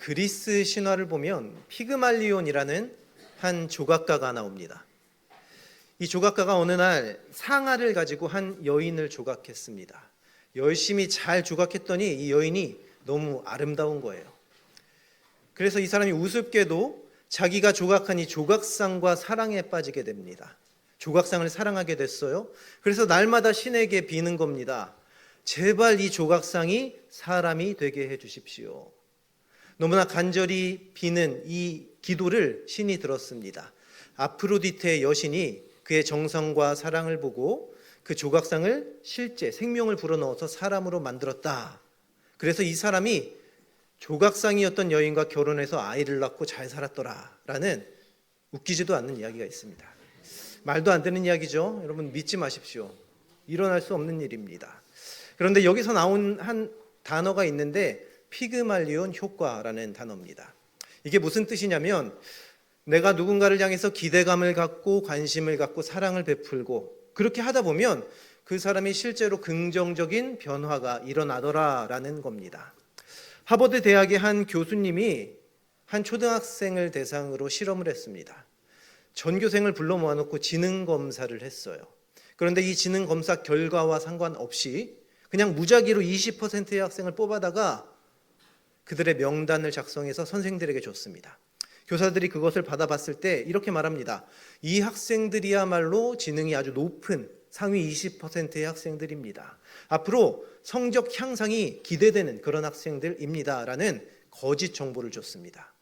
그리스 신화를 보면 피그말리온이라는 한 조각가가 나옵니다. 이 조각가가 어느 날 상아를 가지고 한 여인을 조각했습니다. 열심히 잘 조각했더니 이 여인이 너무 아름다운 거예요. 그래서 이 사람이 우습게도 자기가 조각한 이 조각상과 사랑에 빠지게 됩니다. 조각상을 사랑하게 됐어요. 그래서 날마다 신에게 비는 겁니다. 제발 이 조각상이 사람이 되게 해주십시오. 너무나 간절히 비는 이 기도를 신이 들었습니다. 아프로디테의 여신이 그의 정성과 사랑을 보고 그 조각상을 실제 생명을 불어넣어서 사람으로 만들었다. 그래서 이 사람이 조각상이었던 여인과 결혼해서 아이를 낳고 잘 살았더라라는 웃기지도 않는 이야기가 있습니다. 말도 안 되는 이야기죠. 여러분 믿지 마십시오. 일어날 수 없는 일입니다. 그런데 여기서 나온 한 단어가 있는데 피그말리온 효과라는 단어입니다. 이게 무슨 뜻이냐면 내가 누군가를 향해서 기대감을 갖고 관심을 갖고 사랑을 베풀고 그렇게 하다 보면 그 사람이 실제로 긍정적인 변화가 일어나더라라는 겁니다. 하버드 대학의 한 교수님이 한 초등학생을 대상으로 실험을 했습니다. 전교생을 불러 모아놓고 지능 검사를 했어요. 그런데 이 지능 검사 결과와 상관없이 그냥 무작위로 20%의 학생을 뽑아다가 그들의 명단을 작성해서 선생들에게 줬습니다. 교사들이 그것을 받아봤을 때 이렇게 말합니다. 이 학생들이야말로 지능이 아주 높은 상위 20%의 학생들입니다. 앞으로 성적 향상이 기대되는 그런 학생들입니다. 라는 거짓 정보를 줬습니다.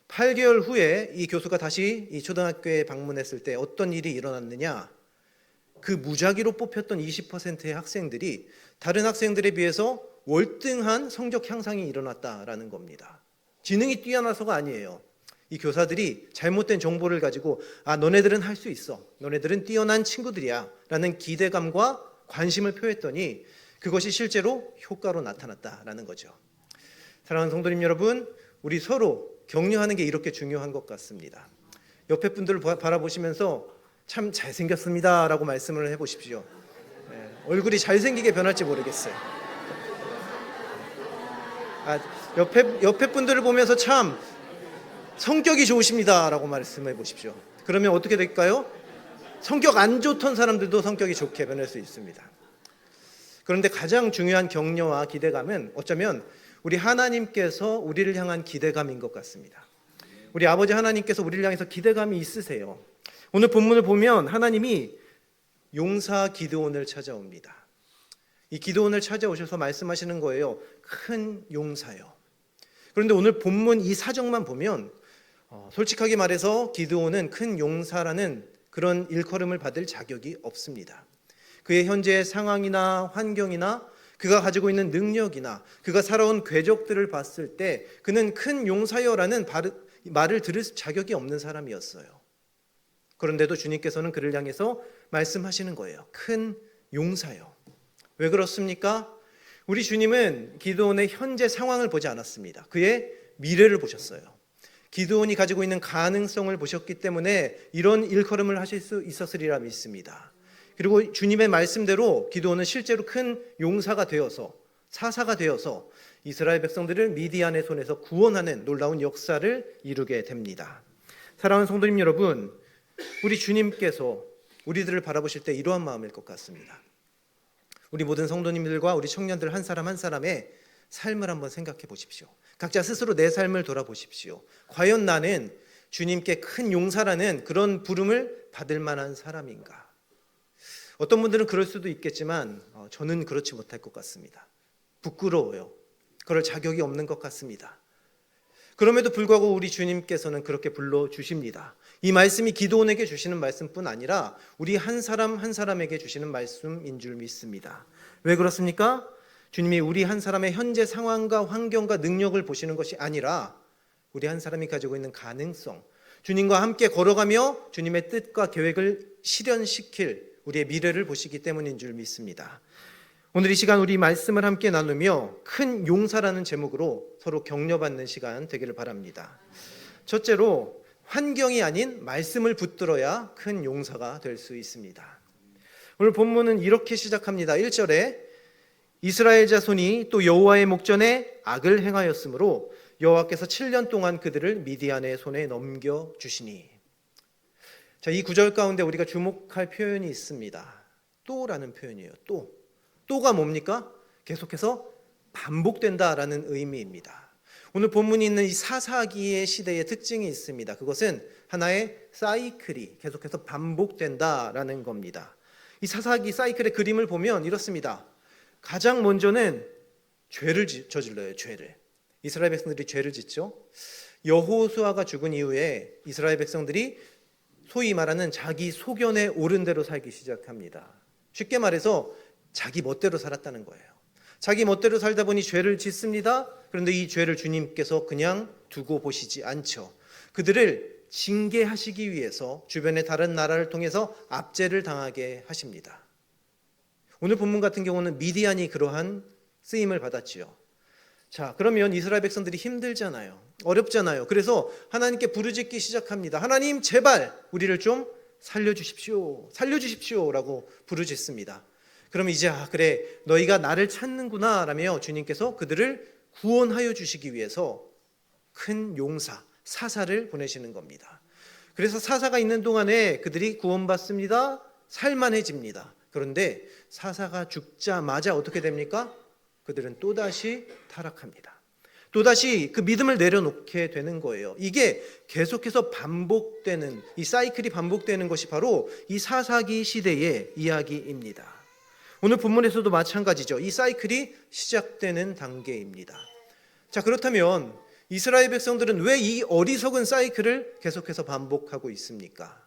8개월 후에 이 교수가 다시 이 초등학교에 방문했을 때 어떤 일이 일어났느냐? 그 무작위로 뽑혔던 20%의 학생들이 다른 학생들에 비해서 월등한 성적 향상이 일어났다라는 겁니다. 지능이 뛰어나서가 아니에요. 이 교사들이 잘못된 정보를 가지고 너네들은 할 수 있어. 너네들은 뛰어난 친구들이야. 라는 기대감과 관심을 표했더니 그것이 실제로 효과로 나타났다라는 거죠. 사랑하는 성도님 여러분, 우리 서로 격려하는 게 이렇게 중요한 것 같습니다. 옆에 분들을 바라보시면서 참 잘생겼습니다 라고 말씀을 해보십시오. 얼굴이 잘생기게 변할지 모르겠어요. 옆에 분들을 보면서 참 성격이 좋으십니다 라고 말씀해 보십시오. 그러면 어떻게 될까요? 성격 안 좋던 사람들도 성격이 좋게 변할 수 있습니다. 그런데 가장 중요한 격려와 기대감은 어쩌면 우리 하나님께서 우리를 향한 기대감인 것 같습니다. 우리 아버지 하나님께서 우리를 향해서 기대감이 있으세요. 오늘 본문을 보면 하나님이 용사 기드온을 찾아옵니다. 이 기드온을 찾아오셔서 말씀하시는 거예요. 큰 용사요. 그런데 오늘 본문 이 사정만 보면 솔직하게 말해서 기드온은 큰 용사라는 그런 일컬음을 받을 자격이 없습니다. 그의 현재의 상황이나 환경이나 그가 가지고 있는 능력이나 그가 살아온 궤적들을 봤을 때 그는 큰 용사여라는 말을 들을 자격이 없는 사람이었어요. 그런데도 주님께서는 그를 향해서 말씀하시는 거예요. 큰 용사요. 왜 그렇습니까? 우리 주님은 기드온의 현재 상황을 보지 않았습니다. 그의 미래를 보셨어요. 기드온이 가지고 있는 가능성을 보셨기 때문에 이런 일컬음을 하실 수 있었으리라 믿습니다. 그리고 주님의 말씀대로 기드온은 실제로 큰 용사가 되어서 사사가 되어서 이스라엘 백성들을 미디안의 손에서 구원하는 놀라운 역사를 이루게 됩니다. 사랑하는 성도님 여러분, 우리 주님께서 우리들을 바라보실 때 이러한 마음일 것 같습니다. 우리 모든 성도님들과 우리 청년들 한 사람 한 사람의 삶을 한번 생각해 보십시오. 각자 스스로 내 삶을 돌아보십시오. 과연 나는 주님께 큰 용사라는 그런 부름을 받을 만한 사람인가? 어떤 분들은 그럴 수도 있겠지만 저는 그렇지 못할 것 같습니다. 부끄러워요. 그럴 자격이 없는 것 같습니다. 그럼에도 불구하고 우리 주님께서는 그렇게 불러주십니다. 이 말씀이 기드온에게 주시는 말씀뿐 아니라 우리 한 사람 한 사람에게 주시는 말씀인 줄 믿습니다. 왜 그렇습니까? 주님이 우리 한 사람의 현재 상황과 환경과 능력을 보시는 것이 아니라 우리 한 사람이 가지고 있는 가능성, 주님과 함께 걸어가며 주님의 뜻과 계획을 실현시킬 우리의 미래를 보시기 때문인 줄 믿습니다. 오늘 이 시간 우리 말씀을 함께 나누며 큰 용사라는 제목으로 서로 격려받는 시간 되기를 바랍니다. 첫째로 환경이 아닌 말씀을 붙들어야 큰 용사가 될 수 있습니다. 오늘 본문은 이렇게 시작합니다. 1절에 이스라엘 자손이 또 여호와의 목전에 악을 행하였으므로 여호와께서 7년 동안 그들을 미디안의 손에 넘겨주시니. 자, 이 구절 가운데 우리가 주목할 표현이 있습니다. 또라는 표현이에요. 또가 뭡니까? 계속해서 반복된다라는 의미입니다. 오늘 본문이 있는 이 사사기의 시대의 특징이 있습니다. 그것은 하나의 사이클이 계속해서 반복된다라는 겁니다. 이 사사기 사이클의 그림을 보면 이렇습니다. 가장 먼저는 죄를 저질러요. 죄를. 이스라엘 백성들이 죄를 짓죠. 여호수아가 죽은 이후에 이스라엘 백성들이 소위 말하는 자기 소견에 옳은 대로 살기 시작합니다. 쉽게 말해서 자기 멋대로 살았다는 거예요. 자기 멋대로 살다 보니 죄를 짓습니다. 그런데 이 죄를 주님께서 그냥 두고 보시지 않죠. 그들을 징계하시기 위해서 주변의 다른 나라를 통해서 압제를 당하게 하십니다. 오늘 본문 같은 경우는 미디안이 그러한 쓰임을 받았지요. 자, 그러면 이스라엘 백성들이 힘들잖아요. 어렵잖아요. 그래서 하나님께 부르짖기 시작합니다. 하나님, 제발 우리를 좀 살려주십시오. 살려주십시오라고 부르짖습니다. 그럼 이제 그래, 너희가 나를 찾는구나 라며 주님께서 그들을 구원하여 주시기 위해서 큰 용사, 사사를 보내시는 겁니다. 그래서 사사가 있는 동안에 그들이 구원받습니다. 살만해집니다. 그런데 사사가 죽자마자 어떻게 됩니까? 그들은 또다시 타락합니다. 또다시 그 믿음을 내려놓게 되는 거예요. 이게 계속해서 반복되는, 이 사이클이 반복되는 것이 바로 이 사사기 시대의 이야기입니다. 오늘 본문에서도 마찬가지죠. 이 사이클이 시작되는 단계입니다. 자, 그렇다면 이스라엘 백성들은 왜 이 어리석은 사이클을 계속해서 반복하고 있습니까?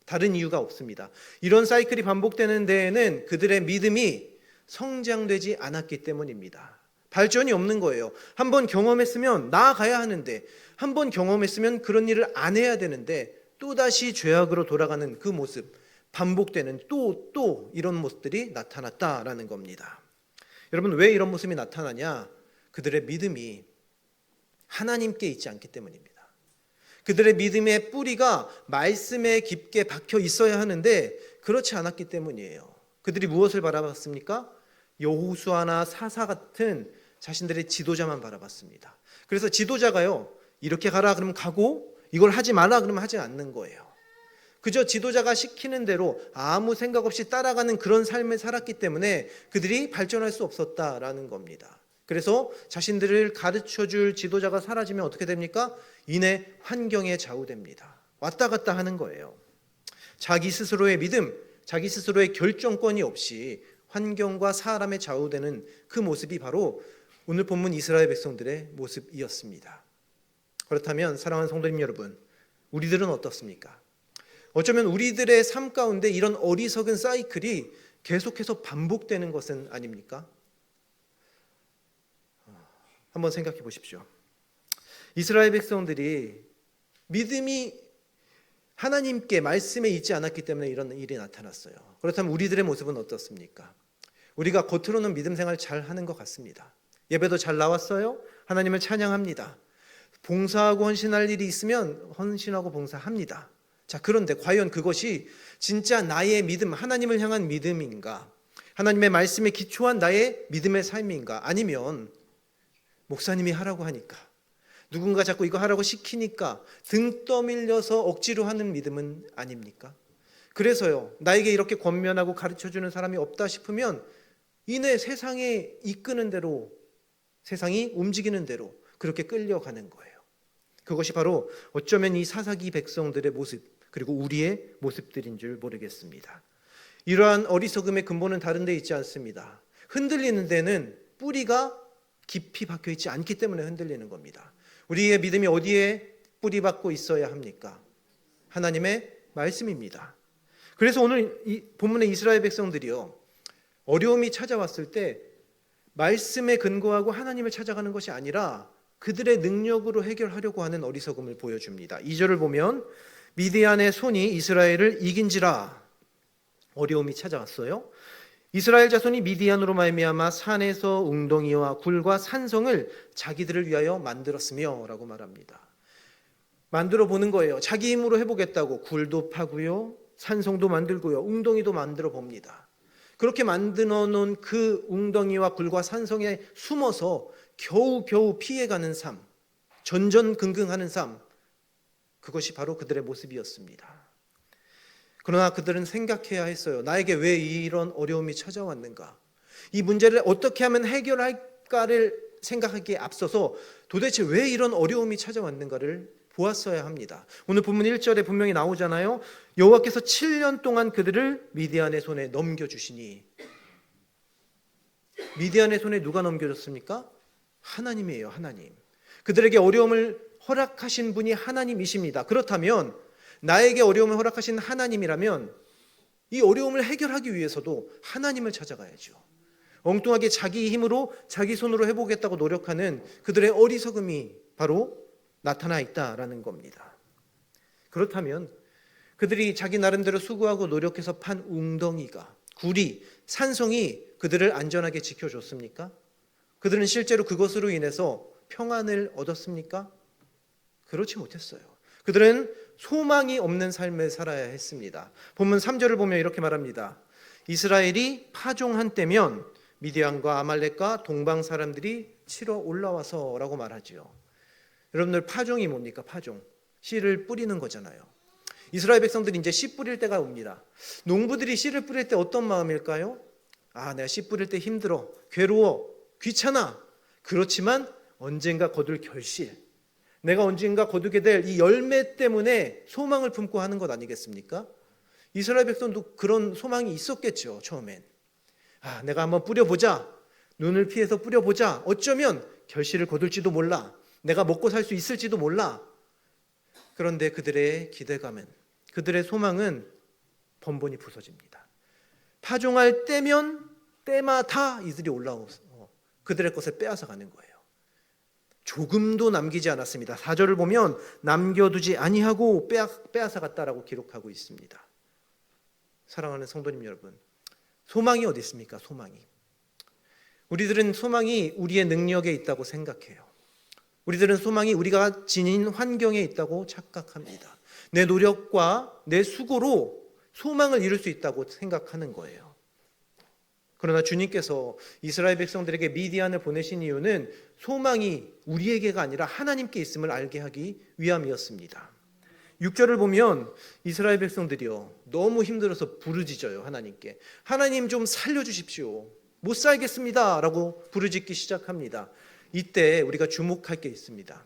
다른 이유가 없습니다. 이런 사이클이 반복되는 데에는 그들의 믿음이 성장되지 않았기 때문입니다. 발전이 없는 거예요. 한번 경험했으면 나아가야 하는데, 한번 경험했으면 그런 일을 안 해야 되는데 또다시 죄악으로 돌아가는 그 모습, 반복되는 또 이런 모습들이 나타났다라는 겁니다. 여러분, 왜 이런 모습이 나타나냐? 그들의 믿음이 하나님께 있지 않기 때문입니다. 그들의 믿음의 뿌리가 말씀에 깊게 박혀 있어야 하는데 그렇지 않았기 때문이에요. 그들이 무엇을 바라봤습니까? 여호수아나 사사 같은 자신들의 지도자만 바라봤습니다. 그래서 지도자가요, 이렇게 가라 그러면 가고, 이걸 하지 마라 그러면 하지 않는 거예요. 그저 지도자가 시키는 대로 아무 생각 없이 따라가는 그런 삶을 살았기 때문에 그들이 발전할 수 없었다라는 겁니다. 그래서 자신들을 가르쳐줄 지도자가 사라지면 어떻게 됩니까? 이내 환경에 좌우됩니다. 왔다 갔다 하는 거예요. 자기 스스로의 믿음, 자기 스스로의 결정권이 없이 환경과 사람에 좌우되는 그 모습이 바로 오늘 본문 이스라엘 백성들의 모습이었습니다. 그렇다면 사랑하는 성도님 여러분, 우리들은 어떻습니까? 어쩌면 우리들의 삶 가운데 이런 어리석은 사이클이 계속해서 반복되는 것은 아닙니까? 한번 생각해 보십시오. 이스라엘 백성들이 믿음이 하나님께 말씀에 있지 않았기 때문에 이런 일이 나타났어요. 그렇다면 우리들의 모습은 어떻습니까? 우리가 겉으로는 믿음 생활 잘 하는 것 같습니다. 예배도 잘 나왔어요. 하나님을 찬양합니다. 봉사하고 헌신할 일이 있으면 헌신하고 봉사합니다. 자, 그런데 과연 그것이 진짜 나의 믿음, 하나님을 향한 믿음인가? 하나님의 말씀에 기초한 나의 믿음의 삶인가? 아니면 목사님이 하라고 하니까, 누군가 자꾸 이거 하라고 시키니까 등 떠밀려서 억지로 하는 믿음은 아닙니까? 그래서요, 나에게 이렇게 권면하고 가르쳐주는 사람이 없다 싶으면 이내 세상에 이끄는 대로, 세상이 움직이는 대로 그렇게 끌려가는 거예요. 그것이 바로 어쩌면 이 사사기 백성들의 모습, 그리고 우리의 모습들인 줄 모르겠습니다. 이러한 어리석음의 근본은 다른 데 있지 않습니다. 흔들리는 데는 뿌리가 깊이 박혀 있지 않기 때문에 흔들리는 겁니다. 우리의 믿음이 어디에 뿌리 박고 있어야 합니까? 하나님의 말씀입니다. 그래서 오늘 이 본문의 이스라엘 백성들이요, 어려움이 찾아왔을 때 말씀에 근거하고 하나님을 찾아가는 것이 아니라 그들의 능력으로 해결하려고 하는 어리석음을 보여줍니다. 2절을 보면 미디안의 손이 이스라엘을 이긴지라. 어려움이 찾아왔어요. 이스라엘 자손이 미디안으로 말미암아 산에서 웅덩이와 굴과 산성을 자기들을 위하여 만들었으며 라고 말합니다. 만들어 보는 거예요. 자기 힘으로 해보겠다고 굴도 파고요, 산성도 만들고요, 웅덩이도 만들어 봅니다. 그렇게 만들어 놓은 그 웅덩이와 굴과 산성에 숨어서 겨우 피해가는 삶, 전전긍긍하는 삶, 그것이 바로 그들의 모습이었습니다. 그러나 그들은 생각해야 했어요. 나에게 왜 이런 어려움이 찾아왔는가? 이 문제를 어떻게 하면 해결할까를 생각하기에 앞서서 도대체 왜 이런 어려움이 찾아왔는가를 보았어야 합니다. 오늘 본문 1절에 분명히 나오잖아요. 여호와께서 7년 동안 그들을 미디안의 손에 넘겨주시니, 미디안의 손에 누가 넘겨줬습니까? 하나님이에요. 하나님. 그들에게 어려움을 허락하신 분이 하나님이십니다. 그렇다면 나에게 어려움을 허락하신 하나님이라면 이 어려움을 해결하기 위해서도 하나님을 찾아가야죠. 엉뚱하게 자기 힘으로 자기 손으로 해보겠다고 노력하는 그들의 어리석음이 바로 나타나 있다라는 겁니다. 그렇다면 그들이 자기 나름대로 수고하고 노력해서 판 웅덩이가, 구리, 산성이 그들을 안전하게 지켜줬습니까? 그들은 실제로 그것으로 인해서 평안을 얻었습니까? 그렇지 못했어요. 그들은 소망이 없는 삶을 살아야 했습니다. 본문 3절을 보면 이렇게 말합니다. 이스라엘이 파종한 때면 미디안과 아말렉과 동방 사람들이 치러 올라와서 라고 말하지요. 여러분들, 파종이 뭡니까? 파종. 씨를 뿌리는 거잖아요. 이스라엘 백성들이 이제 씨 뿌릴 때가 옵니다. 농부들이 씨를 뿌릴 때 어떤 마음일까요? 내가 씨 뿌릴 때 힘들어, 괴로워, 귀찮아. 그렇지만 언젠가 거둘 결실, 내가 언젠가 거두게 될 이 열매 때문에 소망을 품고 하는 것 아니겠습니까? 이스라엘 백성도 그런 소망이 있었겠죠. 처음엔 내가 한번 뿌려보자, 눈을 피해서 뿌려보자, 어쩌면 결실을 거둘지도 몰라, 내가 먹고 살 수 있을지도 몰라. 그런데 그들의 기대감은, 그들의 소망은 번번이 부서집니다. 파종할 때면 때마다 이들이 올라오서 그들의 것을 빼앗아 가는 거예요. 조금도 남기지 않았습니다. 4절을 보면 남겨두지 아니하고 빼앗아 갔다라고 기록하고 있습니다. 사랑하는 성도님 여러분, 소망이 어디 있습니까? 소망이. 우리들은 소망이 우리의 능력에 있다고 생각해요. 우리들은 소망이 우리가 지닌 환경에 있다고 착각합니다. 내 노력과 내 수고로 소망을 이룰 수 있다고 생각하는 거예요. 그러나 주님께서 이스라엘 백성들에게 미디안을 보내신 이유는 소망이 우리에게가 아니라 하나님께 있음을 알게 하기 위함이었습니다. 6절을 보면 이스라엘 백성들이요, 너무 힘들어서 부르짖어요. 하나님께. 하나님 좀 살려주십시오. 못 살겠습니다 라고 부르짖기 시작합니다. 이때 우리가 주목할 게 있습니다.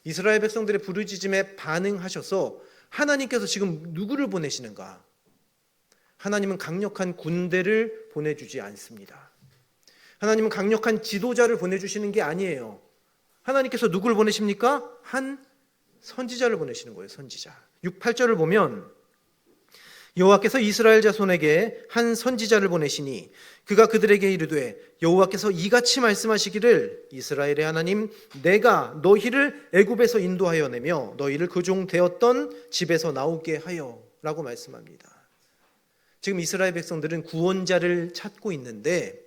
이스라엘 백성들의 부르짖음에 반응하셔서 하나님께서 지금 누구를 보내시는가? 하나님은 강력한 군대를 보내주지 않습니다. 하나님은 강력한 지도자를 보내주시는 게 아니에요. 하나님께서 누구를 보내십니까? 한 선지자를 보내시는 거예요. 선지자. 6, 8절을 보면 여호와께서 이스라엘 자손에게 한 선지자를 보내시니 그가 그들에게 이르되 여호와께서 이같이 말씀하시기를 이스라엘의 하나님 내가 너희를 애굽에서 인도하여 내며 너희를 그 종 되었던 집에서 나오게 하여 라고 말씀합니다. 지금 이스라엘 백성들은 구원자를 찾고 있는데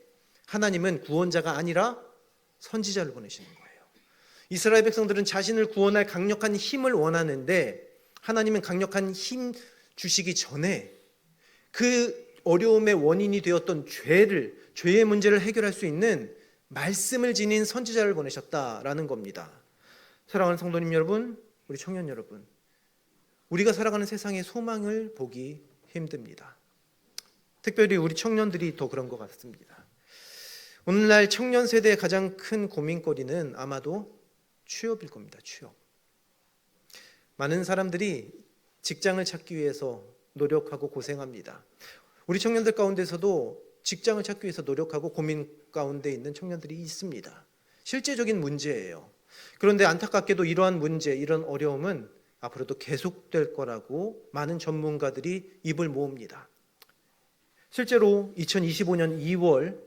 하나님은 구원자가 아니라 선지자를 보내시는 거예요. 이스라엘 백성들은 자신을 구원할 강력한 힘을 원하는데 하나님은 강력한 힘 주시기 전에 그 어려움의 원인이 되었던 죄의 문제를 해결할 수 있는 말씀을 지닌 선지자를 보내셨다라는 겁니다. 사랑하는 성도님 여러분, 우리 청년 여러분, 우리가 살아가는 세상에 소망을 보기 힘듭니다. 특별히 우리 청년들이 더 그런 것 같습니다. 오늘날 청년 세대의 가장 큰 고민거리는 아마도 취업일 겁니다. 취업. 많은 사람들이 직장을 찾기 위해서 노력하고 고생합니다. 우리 청년들 가운데서도 직장을 찾기 위해서 노력하고 고민 가운데 있는 청년들이 있습니다. 실제적인 문제예요. 그런데 안타깝게도 이러한 문제, 이런 어려움은 앞으로도 계속될 거라고 많은 전문가들이 입을 모읍니다. 실제로 2025년 2월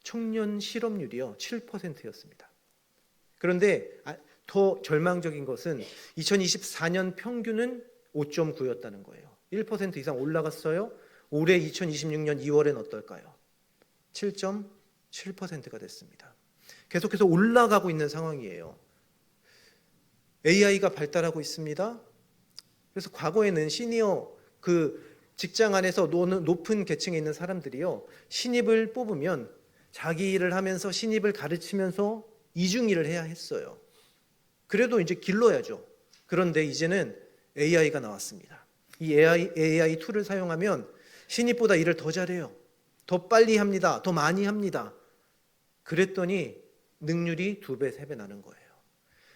청년 실업률이요 7%였습니다. 그런데 더 절망적인 것은 2024년 평균은 5.9였다는 거예요. 1% 이상 올라갔어요. 올해 2026년 2월엔 어떨까요? 7.7%가 됐습니다. 계속해서 올라가고 있는 상황이에요. AI가 발달하고 있습니다. 그래서 과거에는 시니어 직장 안에서 높은 계층에 있는 사람들이요, 신입을 뽑으면 자기 일을 하면서 신입을 가르치면서 이중 일을 해야 했어요. 그래도 이제 길러야죠. 그런데 이제는 AI가 나왔습니다. 이 AI 툴을 사용하면 신입보다 일을 더 잘해요. 더 빨리 합니다. 더 많이 합니다. 그랬더니 능률이 2배, 3배 나는 거예요.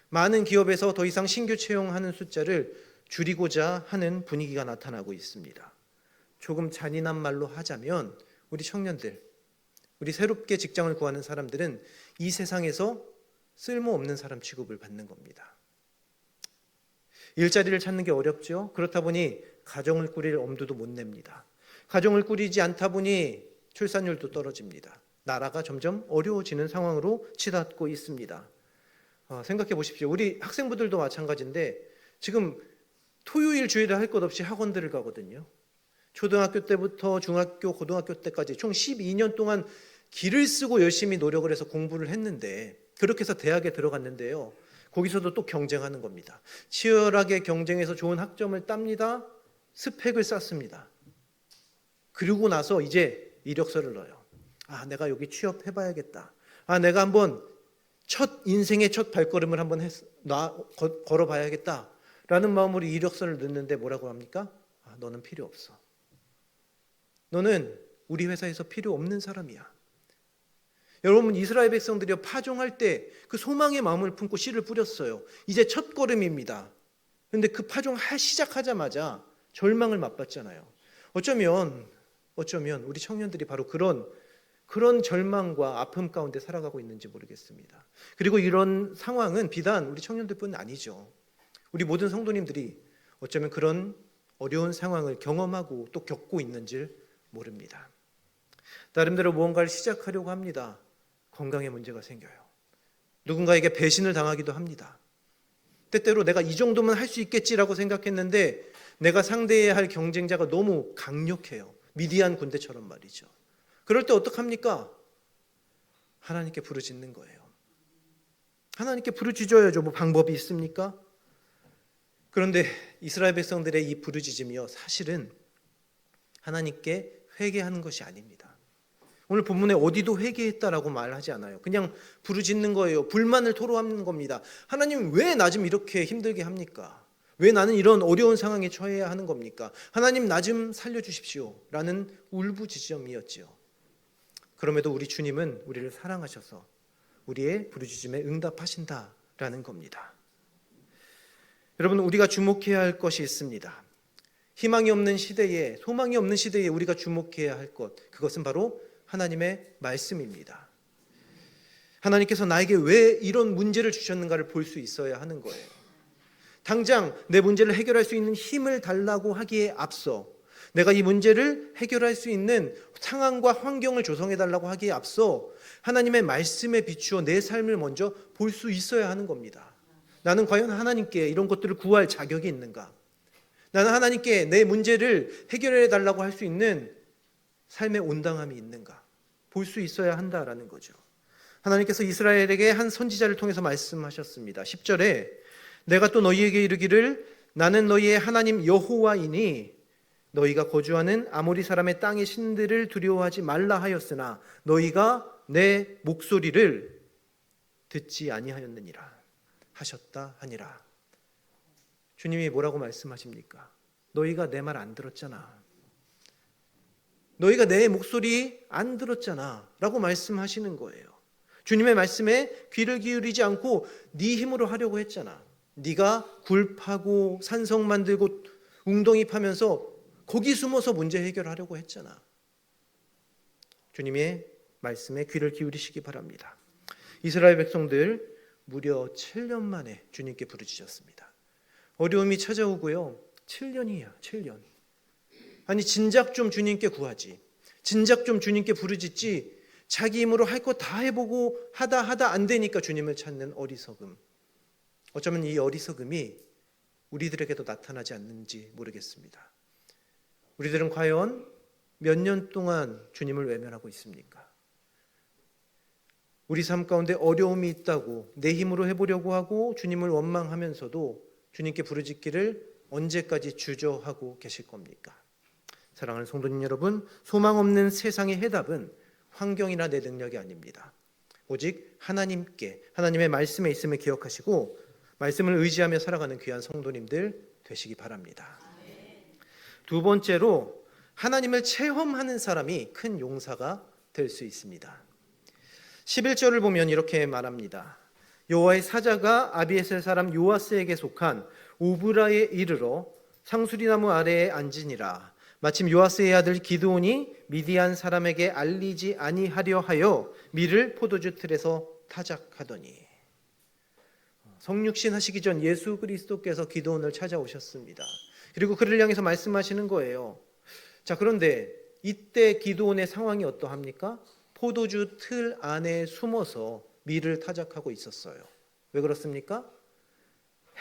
많은 기업에서 더 이상 신규 채용하는 숫자를 줄이고자 하는 분위기가 나타나고 있습니다. 조금 잔인한 말로 하자면 우리 청년들, 우리 새롭게 직장을 구하는 사람들은 이 세상에서 쓸모없는 사람 취급을 받는 겁니다. 일자리를 찾는 게 어렵죠. 그렇다 보니 가정을 꾸릴 엄두도 못 냅니다. 가정을 꾸리지 않다 보니 출산율도 떨어집니다. 나라가 점점 어려워지는 상황으로 치닫고 있습니다. 생각해 보십시오. 우리 학생부들도 마찬가지인데 지금 토요일 주일에 할 것 없이 학원들을 가거든요. 초등학교 때부터 중학교, 고등학교 때까지 총 12년 동안 기를 쓰고 열심히 노력을 해서 공부를 했는데 그렇게 해서 대학에 들어갔는데요. 거기서도 또 경쟁하는 겁니다. 치열하게 경쟁해서 좋은 학점을 땁니다. 스펙을 쌓습니다. 그리고 나서 이제 이력서를 넣어요. 내가 여기 취업해봐야겠다. 내가 한번 인생의 첫 발걸음을 한번 걸어봐야겠다. 라는 마음으로 이력서를 넣는데 뭐라고 합니까? 너는 필요 없어. 너는 우리 회사에서 필요 없는 사람이야. 여러분, 이스라엘 백성들이 파종할 때 그 소망의 마음을 품고 씨를 뿌렸어요. 이제 첫 걸음입니다. 그런데 그 파종 시작하자마자 절망을 맛봤잖아요. 어쩌면 우리 청년들이 바로 그런 절망과 아픔 가운데 살아가고 있는지 모르겠습니다. 그리고 이런 상황은 비단 우리 청년들뿐 아니죠. 우리 모든 성도님들이 어쩌면 그런 어려운 상황을 경험하고 또 겪고 있는지 모릅니다. 나름대로 무언가를 시작하려고 합니다. 건강에 문제가 생겨요. 누군가에게 배신을 당하기도 합니다. 때때로 내가 이 정도면 할 수 있겠지라고 생각했는데 내가 상대해야 할 경쟁자가 너무 강력해요. 미디안 군대처럼 말이죠. 그럴 때 어떡합니까? 하나님께 부르짖는 거예요. 하나님께 부르짖어야죠. 뭐 방법이 있습니까? 그런데 이스라엘 백성들의 이 부르짖음이요, 사실은 하나님께 회개하는 것이 아닙니다. 오늘 본문에 어디도 회개했다라고 말하지 않아요. 그냥 부르짖는 거예요. 불만을 토로하는 겁니다. 하나님, 왜 나 좀 이렇게 힘들게 합니까? 왜 나는 이런 어려운 상황에 처해야 하는 겁니까? 하나님, 나 좀 살려주십시오. 라는 울부짖음이었지요. 그럼에도 우리 주님은 우리를 사랑하셔서 우리의 부르짖음에 응답하신다라는 겁니다. 여러분, 우리가 주목해야 할 것이 있습니다. 희망이 없는 시대에, 소망이 없는 시대에 우리가 주목해야 할 것, 그것은 바로 하나님의 말씀입니다. 하나님께서 나에게 왜 이런 문제를 주셨는가를 볼 수 있어야 하는 거예요. 당장 내 문제를 해결할 수 있는 힘을 달라고 하기에 앞서, 내가 이 문제를 해결할 수 있는 상황과 환경을 조성해 달라고 하기에 앞서 하나님의 말씀에 비추어 내 삶을 먼저 볼 수 있어야 하는 겁니다. 나는 과연 하나님께 이런 것들을 구할 자격이 있는가? 나는 하나님께 내 문제를 해결해 달라고 할 수 있는 삶의 온당함이 있는가? 볼 수 있어야 한다라는 거죠. 하나님께서 이스라엘에게 한 선지자를 통해서 말씀하셨습니다. 10절에 내가 또 너희에게 이르기를 나는 너희의 하나님 여호와이니 너희가 거주하는 아모리 사람의 땅의 신들을 두려워하지 말라 하였으나 너희가 내 목소리를 듣지 아니하였느니라 하셨다 하니라. 주님이 뭐라고 말씀하십니까? 너희가 내 말 안 들었잖아. 너희가 내 목소리 안 들었잖아 라고 말씀하시는 거예요. 주님의 말씀에 귀를 기울이지 않고 네 힘으로 하려고 했잖아. 네가 굴 파고 산성 만들고 웅덩이 파면서 거기 숨어서 문제 해결하려고 했잖아. 주님의 말씀에 귀를 기울이시기 바랍니다. 이스라엘 백성들 무려 7년 만에 주님께 부르짖었습니다. 어려움이 찾아오고요. 7년이야, 7년. 아니, 진작 좀 주님께 구하지. 진작 좀 주님께 부르짖지. 자기 힘으로 할 거 다 해보고 하다 안 되니까 주님을 찾는 어리석음. 어쩌면 이 어리석음이 우리들에게도 나타나지 않는지 모르겠습니다. 우리들은 과연 몇 년 동안 주님을 외면하고 있습니까? 우리 삶 가운데 어려움이 있다고 내 힘으로 해보려고 하고 주님을 원망하면서도 주님께 부르짖기를 언제까지 주저하고 계실 겁니까? 사랑하는 성도님 여러분, 소망 없는 세상의 해답은 환경이나 내 능력이 아닙니다. 오직 하나님께, 하나님의 말씀에 있음을 기억하시고 말씀을 의지하며 살아가는 귀한 성도님들 되시기 바랍니다. 두 번째로 하나님을 체험하는 사람이 큰 용사가 될 수 있습니다. 11절을 보면 이렇게 말합니다. 여호와의 사자가 아비에셀 사람 요아스에게 속한 오브라에 이르러 상수리나무 아래에 앉으니라. 마침 요아스의 아들 기드온이 미디안 사람에게 알리지 아니하려 하여 밀을 포도주 틀에서 타작하더니. 성육신 하시기 전 예수 그리스도께서 기드온을 찾아오셨습니다. 그리고 그를 향해서 말씀하시는 거예요. 자, 그런데 이때 기드온의 상황이 어떠합니까? 포도주 틀 안에 숨어서 밀을 타작하고 있었어요. 왜 그렇습니까?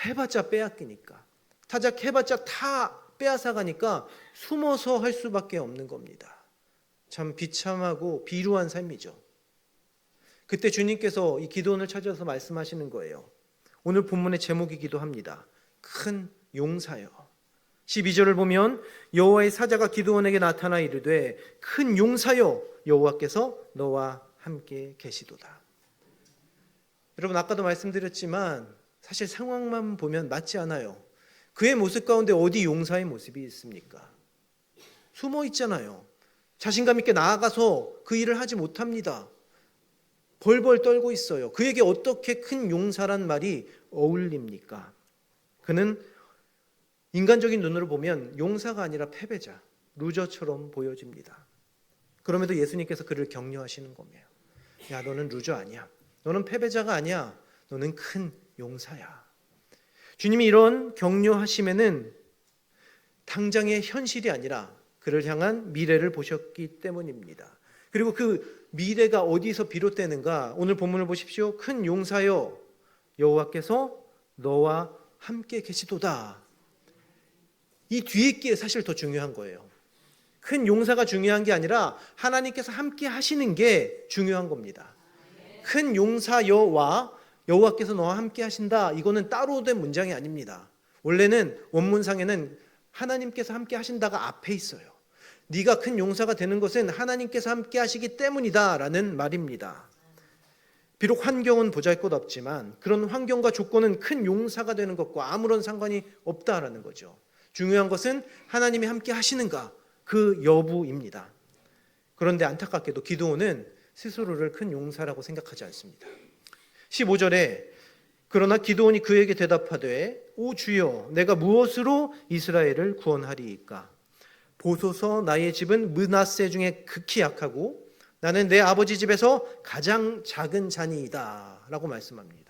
해봤자 빼앗기니까. 타작해봤자 다 빼앗아가니까 숨어서 할 수밖에 없는 겁니다. 참 비참하고 비루한 삶이죠. 그때 주님께서 이 기드온을 찾아서 말씀하시는 거예요. 오늘 본문의 제목이기도 합니다. 큰 용사여. 12절을 보면 여호와의 사자가 기드온에게 나타나 이르되 큰 용사여 여호와께서 너와 함께 계시도다. 여러분, 아까도 말씀드렸지만 사실 상황만 보면 맞지 않아요. 그의 모습 가운데 어디 용사의 모습이 있습니까? 숨어 있잖아요. 자신감 있게 나아가서 그 일을 하지 못합니다. 벌벌 떨고 있어요. 그에게 어떻게 큰 용사란 말이 어울립니까? 그는 인간적인 눈으로 보면 용사가 아니라 패배자, 루저처럼 보여집니다. 그럼에도 예수님께서 그를 격려하시는 거예요. 야, 너는 루저 아니야. 너는 패배자가 아니야. 너는 큰 용사야. 주님이 이런 격려하심에는 당장의 현실이 아니라 그를 향한 미래를 보셨기 때문입니다. 그리고 그 미래가 어디서 비롯되는가? 오늘 본문을 보십시오. 큰 용사여 여호와께서 너와 함께 계시도다. 이 뒤에 게 사실 더 중요한 거예요. 큰 용사가 중요한 게 아니라 하나님께서 함께 하시는 게 중요한 겁니다. 큰 용사여와 여호와께서 너와 함께 하신다. 이거는 따로 된 문장이 아닙니다. 원래는 원문상에는 하나님께서 함께 하신다가 앞에 있어요. 네가 큰 용사가 되는 것은 하나님께서 함께 하시기 때문이다 라는 말입니다. 비록 환경은 보잘것없지만 그런 환경과 조건은 큰 용사가 되는 것과 아무런 상관이 없다라는 거죠. 중요한 것은 하나님이 함께 하시는가, 그 여부입니다. 그런데 안타깝게도 기드온은 스스로를 큰 용사라고 생각하지 않습니다. 15절에 그러나 기드온이 그에게 대답하되 오 주여 내가 무엇으로 이스라엘을 구원하리이까? 보소서 나의 집은 므낫세 중에 극히 약하고 나는 내 아버지 집에서 가장 작은 자니이다 라고 말씀합니다.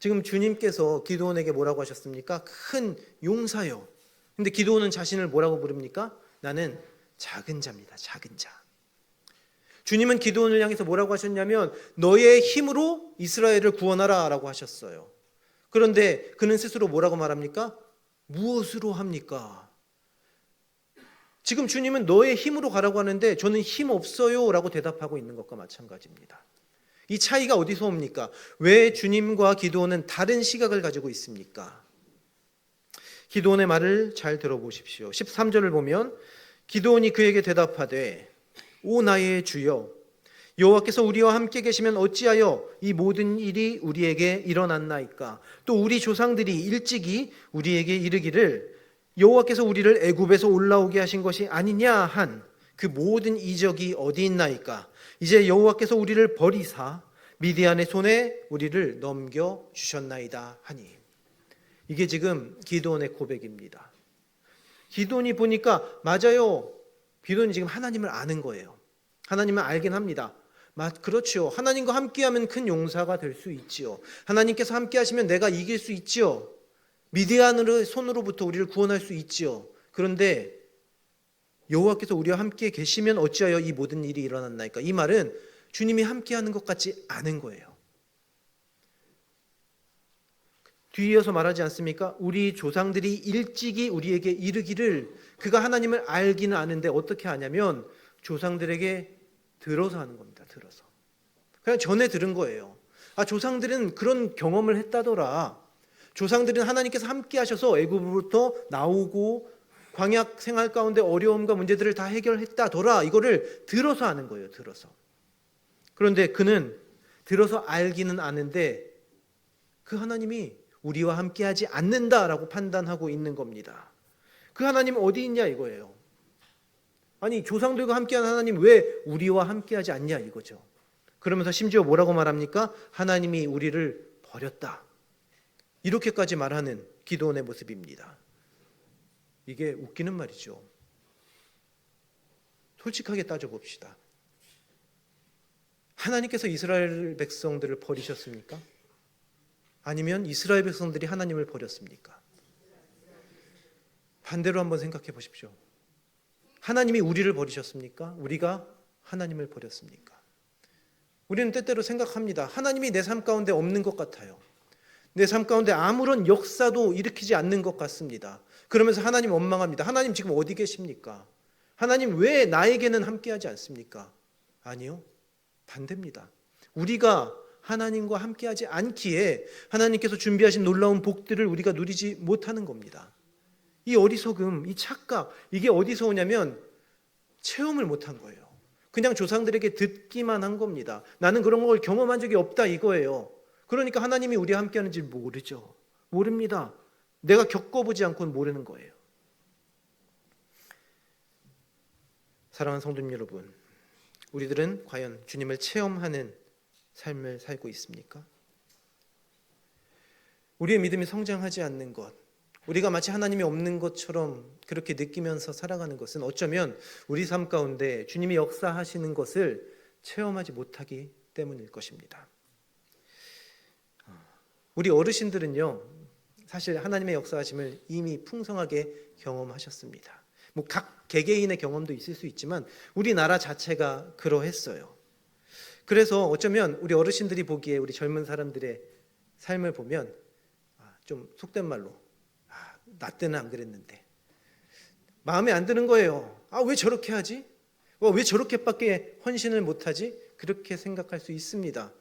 지금 주님께서 기드온에게 뭐라고 하셨습니까? 큰 용사요. 근데 기드온은 자신을 뭐라고 부릅니까? 나는 작은 자입니다. 작은 자. 주님은 기드온을 향해서 뭐라고 하셨냐면 너의 힘으로 이스라엘을 구원하라 라고 하셨어요. 그런데 그는 스스로 뭐라고 말합니까? 무엇으로 합니까? 지금 주님은 너의 힘으로 가라고 하는데 저는 힘 없어요 라고 대답하고 있는 것과 마찬가지입니다. 이 차이가 어디서 옵니까? 왜 주님과 기드온은 다른 시각을 가지고 있습니까? 기드온의 말을 잘 들어보십시오. 13절을 보면 기드온이 그에게 대답하되 오 나의 주여 여호와께서 우리와 함께 계시면 어찌하여 이 모든 일이 우리에게 일어났나이까? 또 우리 조상들이 일찍이 우리에게 이르기를 여호와께서 우리를 애굽에서 올라오게 하신 것이 아니냐 한 그 모든 이적이 어디 있나이까? 이제 여호와께서 우리를 버리사 미디안의 손에 우리를 넘겨 주셨나이다 하니. 이게 지금 기드온의 고백입니다. 기드온이 보니까 맞아요. 기드온이 지금 하나님을 아는 거예요. 하나님을 알긴 합니다. 그렇죠. 하나님과 함께하면 큰 용사가 될 수 있지요. 하나님께서 함께하시면 내가 이길 수 있지요. 미디안의 손으로부터 우리를 구원할 수 있지요. 그런데 여호와께서 우리와 함께 계시면 어찌하여 이 모든 일이 일어났나이까? 이 말은 주님이 함께하는 것 같지 않은 거예요. 뒤이어서 말하지 않습니까? 우리 조상들이 일찍이 우리에게 이르기를, 그가 하나님을 알기는 아는데 어떻게 하냐면 조상들에게 들어서 하는 겁니다. 들어서. 그냥 전에 들은 거예요. 아, 조상들은 그런 경험을 했다더라. 조상들은 하나님께서 함께 하셔서 애굽으로부터 나오고 광야 생활 가운데 어려움과 문제들을 다 해결했다더라. 이거를 들어서 하는 거예요. 들어서. 그런데 그는 들어서 알기는 아는데 그 하나님이 우리와 함께하지 않는다라고 판단하고 있는 겁니다. 그 하나님은 어디 있냐 이거예요. 아니 조상들과 함께한 하나님 왜 우리와 함께하지 않냐 이거죠. 그러면서 심지어 뭐라고 말합니까? 하나님이 우리를 버렸다. 이렇게까지 말하는 기드온의 모습입니다. 이게 웃기는 말이죠. 솔직하게 따져봅시다. 하나님께서 이스라엘 백성들을 버리셨습니까? 아니면 이스라엘 백성들이 하나님을 버렸습니까? 반대로 한번 생각해 보십시오. 하나님이 우리를 버리셨습니까? 우리가 하나님을 버렸습니까? 우리는 때때로 생각합니다. 하나님이 내 삶 가운데 없는 것 같아요. 내 삶 가운데 아무런 역사도 일으키지 않는 것 같습니다. 그러면서 하나님 원망합니다. 하나님 지금 어디 계십니까? 하나님 왜 나에게는 함께하지 않습니까? 아니요. 반대입니다. 우리가 하나님과 함께하지 않기에 하나님께서 준비하신 놀라운 복들을 우리가 누리지 못하는 겁니다. 이 어리석음, 이 착각, 이게 어디서 오냐면 체험을 못한 거예요. 그냥 조상들에게 듣기만 한 겁니다. 나는 그런 걸 경험한 적이 없다 이거예요. 그러니까 하나님이 우리와 함께하는지 모르죠. 모릅니다. 내가 겪어보지 않고는 모르는 거예요. 사랑하는 성도님 여러분, 우리들은 과연 주님을 체험하는 삶을 살고 있습니까? 우리의 믿음이 성장하지 않는 것, 우리가 마치 하나님이 없는 것처럼 그렇게 느끼면서 살아가는 것은 어쩌면 우리 삶 가운데 주님이 역사하시는 것을 체험하지 못하기 때문일 것입니다. 우리 어르신들은요, 사실 하나님의 역사하심을 이미 풍성하게 경험하셨습니다. 뭐 각 개개인의 경험도 있을 수 있지만 우리나라 자체가 그러했어요. 그래서 어쩌면 우리 어르신들이 보기에 우리 젊은 사람들의 삶을 보면 좀 속된 말로 나 때는 안 그랬는데 마음에 안 드는 거예요. 왜 저렇게 하지? 왜 저렇게밖에 헌신을 못하지? 그렇게 생각할 수 있습니다.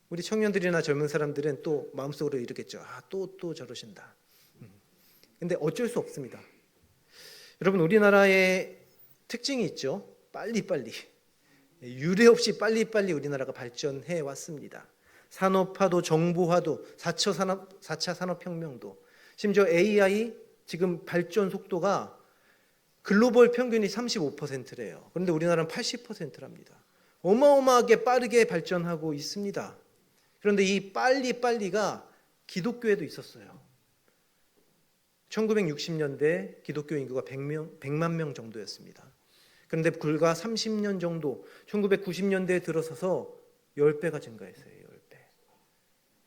우리 청년들이나 젊은 사람들은 또 마음속으로 이러겠죠. 또 저러신다. 근데 어쩔 수 없습니다. 여러분, 우리나라의 특징이 있죠. 빨리빨리. 유례 없이 빨리빨리 우리나라가 발전해 왔습니다. 산업화도 정보화도 4차 산업혁명도 심지어 AI 지금 발전 속도가 글로벌 평균이 35%래요. 그런데 우리나라는 80%랍니다. 어마어마하게 빠르게 발전하고 있습니다. 그런데 이 빨리빨리가 기독교에도 있었어요. 1960년대 기독교 인구가 100만 명 정도였습니다. 그런데 불과 30년 정도 1990년대에 들어서서 10배가 증가했어요. 10배.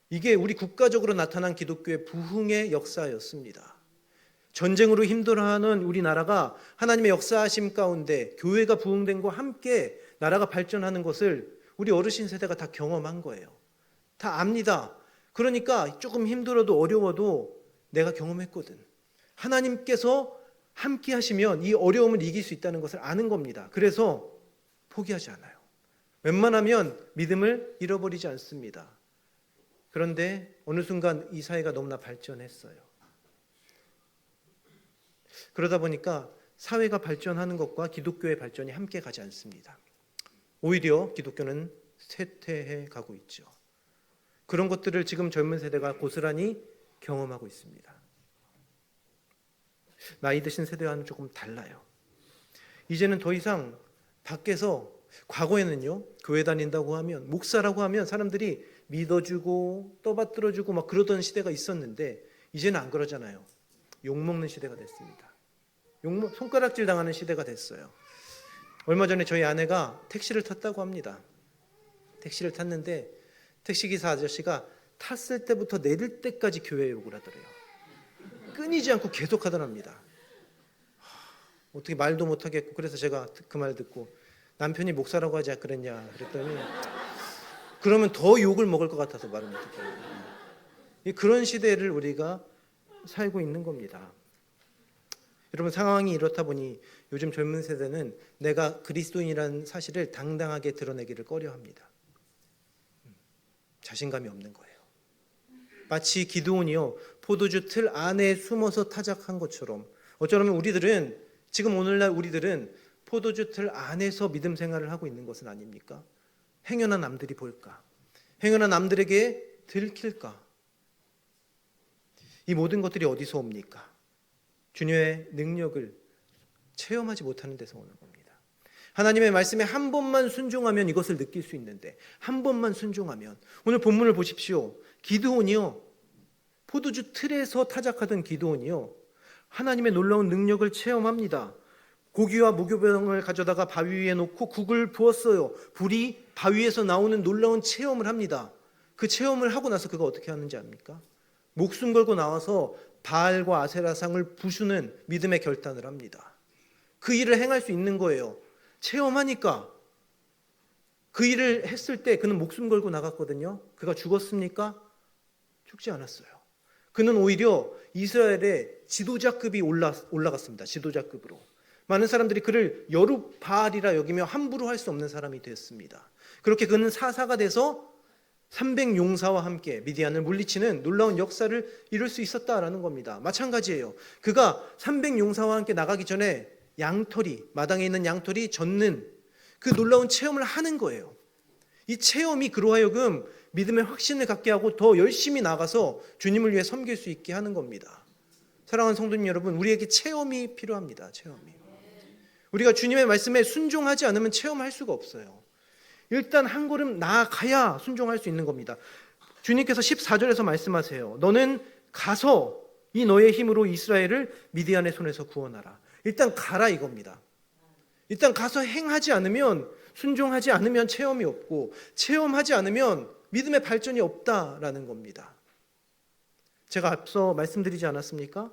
이게 우리 국가적으로 나타난 기독교의 부흥의 역사였습니다. 전쟁으로 힘들어하는 우리나라가 하나님의 역사하심 가운데 교회가 부흥된 것과 함께 나라가 발전하는 것을 우리 어르신 세대가 다 경험한 거예요. 다 압니다. 그러니까 조금 힘들어도 어려워도 내가 경험했거든. 하나님께서 함께 하시면 이 어려움을 이길 수 있다는 것을 아는 겁니다. 그래서 포기하지 않아요. 웬만하면 믿음을 잃어버리지 않습니다. 그런데 어느 순간 이 사회가 너무나 발전했어요. 그러다 보니까 사회가 발전하는 것과 기독교의 발전이 함께 가지 않습니다. 오히려 기독교는 쇠퇴해 가고 있죠. 그런 것들을 지금 젊은 세대가 고스란히 경험하고 있습니다. 나이 드신 세대와는 조금 달라요. 이제는 더 이상 밖에서, 과거에는요, 교회 다닌다고 하면, 목사라고 하면 사람들이 믿어주고 떠받들어주고 막 그러던 시대가 있었는데 이제는 안 그러잖아요. 욕먹는 시대가 됐습니다. 손가락질 당하는 시대가 됐어요. 얼마 전에 저희 아내가 택시를 탔다고 합니다. 택시를 탔는데 택시기사 아저씨가 탔을 때부터 내릴 때까지 교회 욕을 하더래요. 끊이지 않고 계속 하더랍니다. 어떻게 말도 못하겠고, 그래서 제가 그 말 듣고 남편이 목사라고 하지 그랬냐 그랬더니 그러면 더 욕을 먹을 것 같아서 말을 못했거든요. 그런 시대를 우리가 살고 있는 겁니다. 여러분, 상황이 이렇다 보니 요즘 젊은 세대는 내가 그리스도인이라는 사실을 당당하게 드러내기를 꺼려합니다. 자신감이 없는 거예요. 마치 기드온이요, 포도주 틀 안에 숨어서 타작한 것처럼, 어쩌면 우리들은, 지금 오늘날 우리들은 포도주 틀 안에서 믿음 생활을 하고 있는 것은 아닙니까? 행여나 남들이 볼까? 행여나 남들에게 들킬까? 이 모든 것들이 어디서 옵니까? 주님의 능력을 체험하지 못하는 데서 오는 겁니다. 하나님의 말씀에 한 번만 순종하면 이것을 느낄 수 있는데, 한 번만 순종하면, 오늘 본문을 보십시오. 기드온이요, 포도주 틀에서 타작하던 기드온이요, 하나님의 놀라운 능력을 체험합니다. 고기와 무교병을 가져다가 바위 위에 놓고 국을 부었어요. 불이 바위에서 나오는 놀라운 체험을 합니다. 그 체험을 하고 나서 그가 어떻게 하는지 압니까? 목숨 걸고 나와서 바알과 아세라상을 부수는 믿음의 결단을 합니다. 그 일을 행할 수 있는 거예요. 체험하니까. 그 일을 했을 때 그는 목숨 걸고 나갔거든요. 그가 죽었습니까? 죽지 않았어요. 그는 오히려 이스라엘의 지도자급이 올라갔습니다. 지도자급으로. 많은 사람들이 그를 여룻바알이라 여기며 함부로 할 수 없는 사람이 되었습니다. 그렇게 그는 사사가 돼서 300용사와 함께 미디안을 물리치는 놀라운 역사를 이룰 수 있었다라는 겁니다. 마찬가지예요. 그가 300용사와 함께 나가기 전에 양털이, 마당에 있는 양털이 젖는 그 놀라운 체험을 하는 거예요. 이 체험이 그로 하여금 믿음의 확신을 갖게 하고 더 열심히 나가서 주님을 위해 섬길 수 있게 하는 겁니다. 사랑하는 성도님 여러분, 우리에게 체험이 필요합니다. 체험이. 우리가 주님의 말씀에 순종하지 않으면 체험할 수가 없어요. 일단 한 걸음 나아가야 순종할 수 있는 겁니다. 주님께서 14절에서 말씀하세요. 너는 가서 이 너의 힘으로 이스라엘을 미디안의 손에서 구원하라. 일단 가라 이겁니다. 일단 가서 행하지 않으면, 순종하지 않으면 체험이 없고, 체험하지 않으면 믿음의 발전이 없다라는 겁니다. 제가 앞서 말씀드리지 않았습니까?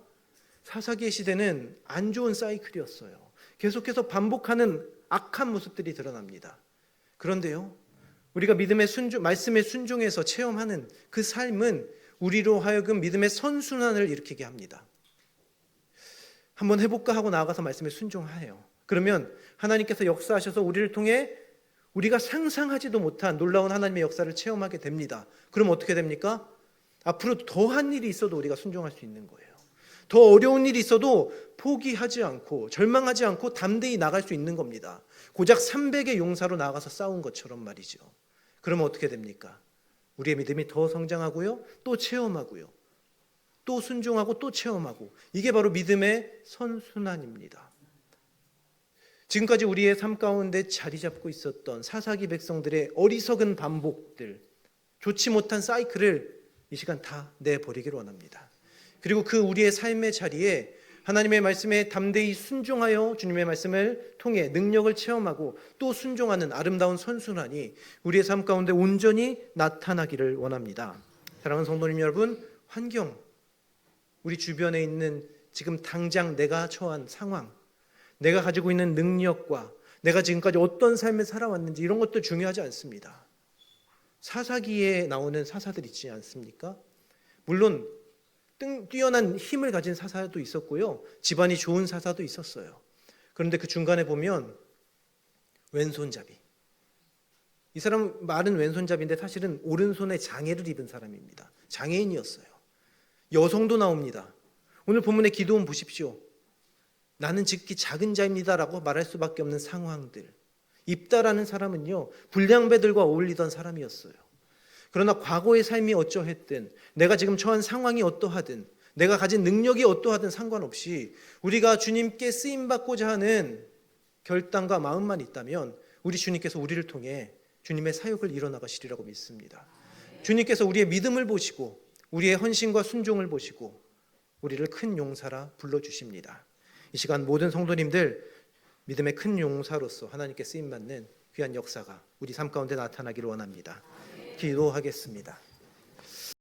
사사기의 시대는 안 좋은 사이클이었어요. 계속해서 반복하는 악한 모습들이 드러납니다. 그런데요, 우리가 믿음의 말씀에 순종해서 체험하는 그 삶은 우리로 하여금 믿음의 선순환을 일으키게 합니다. 한번 해볼까 하고 나아가서 말씀에 순종해요. 그러면 하나님께서 역사하셔서 우리를 통해 우리가 상상하지도 못한 놀라운 하나님의 역사를 체험하게 됩니다. 그럼 어떻게 됩니까? 앞으로 더한 일이 있어도 우리가 순종할 수 있는 거예요. 더 어려운 일이 있어도 포기하지 않고 절망하지 않고 담대히 나갈 수 있는 겁니다. 고작 300의 용사로 나가서 싸운 것처럼 말이죠. 그러면 어떻게 됩니까? 우리의 믿음이 더 성장하고요, 또 체험하고요, 또 순종하고 또 체험하고, 이게 바로 믿음의 선순환입니다. 지금까지 우리의 삶 가운데 자리 잡고 있었던 사사기 백성들의 어리석은 반복들, 좋지 못한 사이클을 이 시간 다 내버리기를 원합니다. 그리고 그 우리의 삶의 자리에 하나님의 말씀에 담대히 순종하여 주님의 말씀을 통해 능력을 체험하고 또 순종하는 아름다운 선순환이 우리의 삶 가운데 온전히 나타나기를 원합니다. 사랑하는 성도님 여러분, 환경, 우리 주변에 있는 지금 당장 내가 처한 상황, 내가 가지고 있는 능력과 내가 지금까지 어떤 삶을 살아왔는지 이런 것도 중요하지 않습니다. 사사기에 나오는 사사들 있지 않습니까? 물론 뛰어난 힘을 가진 사사도 있었고요, 집안이 좋은 사사도 있었어요. 그런데 그 중간에 보면 왼손잡이, 이 사람 말은 왼손잡이인데 사실은 오른손에 장애를 입은 사람입니다. 장애인이었어요. 여성도 나옵니다. 오늘 본문의 기도원 보십시오. 나는 지극히 작은 자입니다라고 말할 수밖에 없는 상황들. 입다라는 사람은요, 불량배들과 어울리던 사람이었어요. 그러나 과거의 삶이 어쩌했든, 내가 지금 처한 상황이 어떠하든, 내가 가진 능력이 어떠하든 상관없이 우리가 주님께 쓰임받고자 하는 결단과 마음만 있다면 우리 주님께서 우리를 통해 주님의 사역을 이뤄나가시리라고 믿습니다. 주님께서 우리의 믿음을 보시고 우리의 헌신과 순종을 보시고 우리를 큰 용사라 불러주십니다. 이 시간 모든 성도님들 믿음의 큰 용사로서 하나님께 쓰임받는 귀한 역사가 우리 삶 가운데 나타나기를 원합니다. 기도하겠습니다.